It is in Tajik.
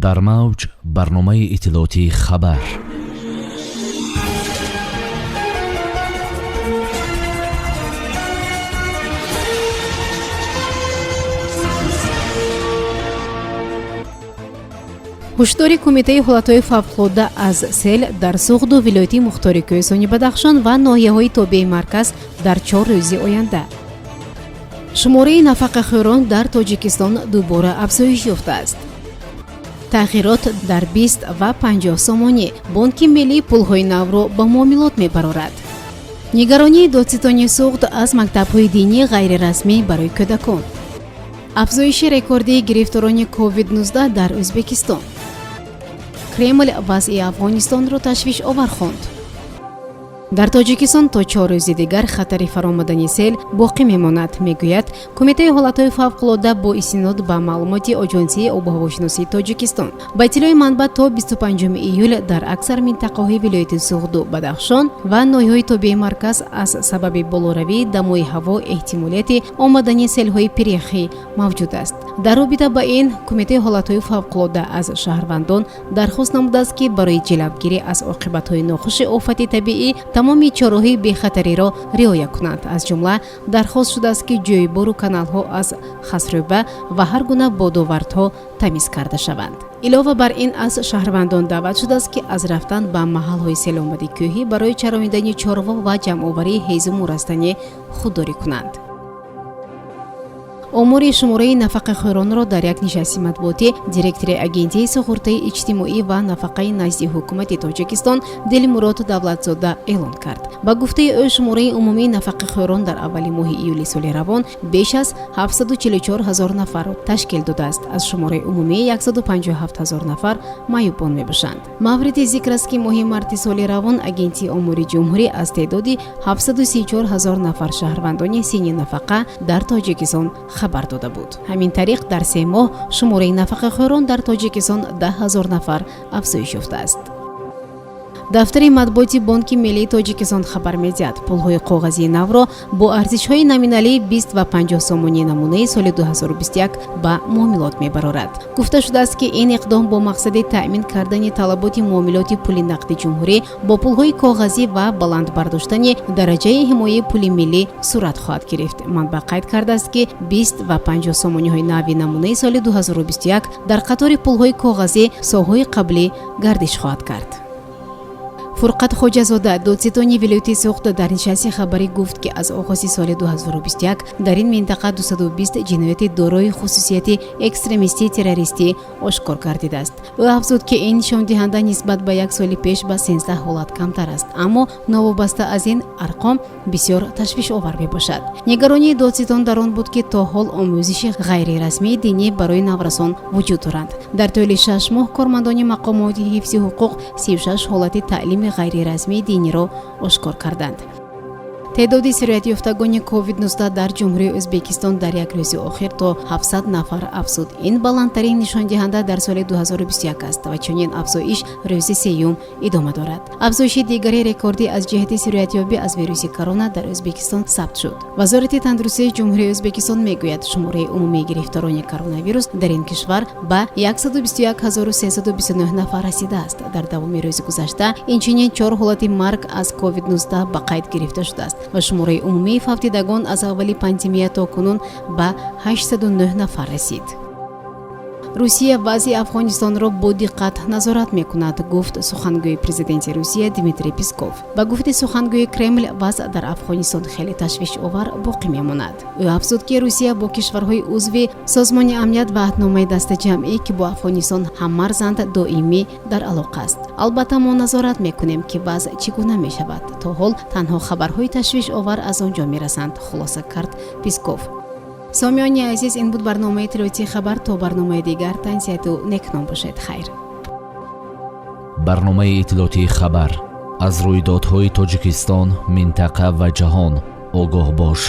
дар мавҷ барномаи иттилоотии хабар. ҳушдори кумитаи ҳолатҳои фавқулодда аз сел дар суғду вилояти мухтори кӯҳистони Бадахшон ва ноҳияҳои тобеи марказ дар 4 рӯзи оянда. шумораи нафақахӯрон дар Тоҷикистон дубора афзоиш ёфтааст. тағйирот дар 20 ва 50 сомонӣ. Бонки миллии пулҳои навро ба муомилот мебарорад. нигаронии додситони суғд аз мактабҳои динӣ ғайрирасмӣ барои кӯдакон. афзоиши рекордии гирифторони COVID-19 дар Ӯзбекистон. Кремл вазъи Афғонистонро ташвишовар хонд. дар Тоҷикистон то 4 рӯзи дигар хатари фаромадани сел боқӣ мемонад, мегӯяд кумитаи ҳолатҳои фавқулодда бо истинод ба маълумоти Оҷонсии обуҳавошиносии Тоҷикистон. Ба иттилои манбаъ то 25 июл дар аксар минтақаҳои вилояти Суғду, Бадахшон ва ноҳияҳои тобеи марказ аз сабаби болоравии дамои ҳаво эҳтимолияти омадани селҳои пирехӣ мавҷуд аст. дар робита ба ин кумитаи ҳолатҳои фавқулодда аз шаҳрвандон дархост намудааст ки барои ҷилавгирӣ аз оқибатҳои нохуши офати табиӣ тамоми чораҳои бехатариро риоя кунанд. аз ҷумла дархост шудааст ки ҷӯйбору каналҳо аз хасрӯба ва ҳар гуна бодовардҳо тамиз карда шаванд. илова бар ин аз шаҳрвандон даъват шудааст ки аз рафтан ба маҳалҳои селомади кӯҳӣ барои чаронидани чорво ва ҷамъоварии ҳезуму растанӣ худдорӣ кунанд. омори шумораи нафақахӯронро дар як нишасти матбуотӣ директори агентияи суғуртаи иҷтимоӣ ва нафақаи назди ҳукумати Тоҷикистон Дилмурод Давлатзода эълон кард. ба гуфтаи ӯ шумораи умумии нафақахӯрон дар аввали моҳи июли соли равон беш аз 744 000 нафар ташкил додааст. аз шумораи умумии 157 000 нафар маъюбон мебошанд. мавриди зикр аст ки моҳи марти соли равон агентии омори ҷумҳурӣ аз теъдоди 734 000 нафар шаҳрвандони синни нафақа дар Тоҷикистон хабар дода буд. ҳамин тариқ дар 3 моҳ шумораи нафақахӯрон дар Тоҷикистон 10 000 нафар афзоиш ёфтааст. дафтари матбуоти Бонки миллии Тоҷикистон хабар медиҳад, пулҳои коғазии навро бо арзишҳои номиналии 20 ва 50 сомонии намунаи соли 2021 ба муомилот мебарорад. гуфта шудааст ки ин иқдом бо мақсади таъмин кардани талаботи муомилоти пули нақди ҷумҳурӣ бо пулҳои коғазӣ ва баландбардоштани дараҷаи ҳимояи пули миллӣ сурат хоҳад гирифт. манбаъ қайд кардааст ки 20 ва 50 сомониҳои нави намунаи соли 2021 дар қатори пулҳои коғазӣ соҳаи қаблӣ гардиш хоҳад кард. Фурқат Хоҷазода, додситони вилояти Суғд, дар нишасти хабарӣ гуфт ки аз оғози соли 2021 дар ин минтақа 220 ҷинояти дорои хусусияти экстремистӣ террористӣ ошкор гардидааст. ӯ афзуд ки ин нишондиҳанда нисбат ба як соли пеш ба 13 ҳолат камтар аст, аммо новобаста аз ин арқом бисёр ташвишовар мебошад. нигаронии додситон дар он буд ки то ҳол омӯзиши ғайрирасмии динӣ барои наврасон вуҷуд доранд. дар тӯли 6 моҳ кормандони мақомоти ҳифзи ҳуқуқ 36 ҳолати таълими ғайрирасмии диниро ошкор карданд. теъдоди сироятёфтагони COVID-19 дар ҷумҳурии Ӯзбекистон дар як рӯзи охир то 700 нафар афзуд. ин баландтарин нишондиҳанда дар соли 2021 аст ва чунин афзоиш рӯзи сеюм идома дорад. афзоиши дигари рекордӣ аз ҷиҳати сироятёбӣ аз вируси корона дар Ӯзбекистон сабт шуд. вазорати тандурустии ҷумҳурии Ӯзбекистон мегӯяд шумораи умумии гирифторони коронавирус дар ин кишвар ба 121 329 нафар расидааст. дар давоми рӯзи гузашта инчунин 4 ҳолати марг аз COVID-19 ба қайд гирифта шудааст ва шумораи умумии фавтидагон аз аввали пандемия то кунун ба 809 нафар расид. русия вазъи Афғонистонро бо диққат назорат мекунад, гуфт сухангӯи президенти Русия Дмитрий Песков. ба гуфти сухангӯи Кремл, вазъ дар Афғонистон хеле ташвишовар боқӣ мемонад. ӯ афзуд ки Русия бо кишварҳои узви Созмони амният ва аҳдномаи дастаҷамъӣ ки бо Афғонистон ҳаммарзанд доимӣ дар алоқа аст. албатта мо назорат мекунем ки вазъ чӣ гуна мешавад. то ҳол танҳо хабарҳои ташвишовар аз он ҷо мерасанд, хулоса кард Песков. сомиёни азиз, ин буд барномаи иттилоотии хабар. то барномаи дигар тансияту некном бошед. хайр. барномаи иттилоотии хабар аз рӯйдодҳои Тоҷикистон, минтақа ва ҷаҳон огоҳ бош.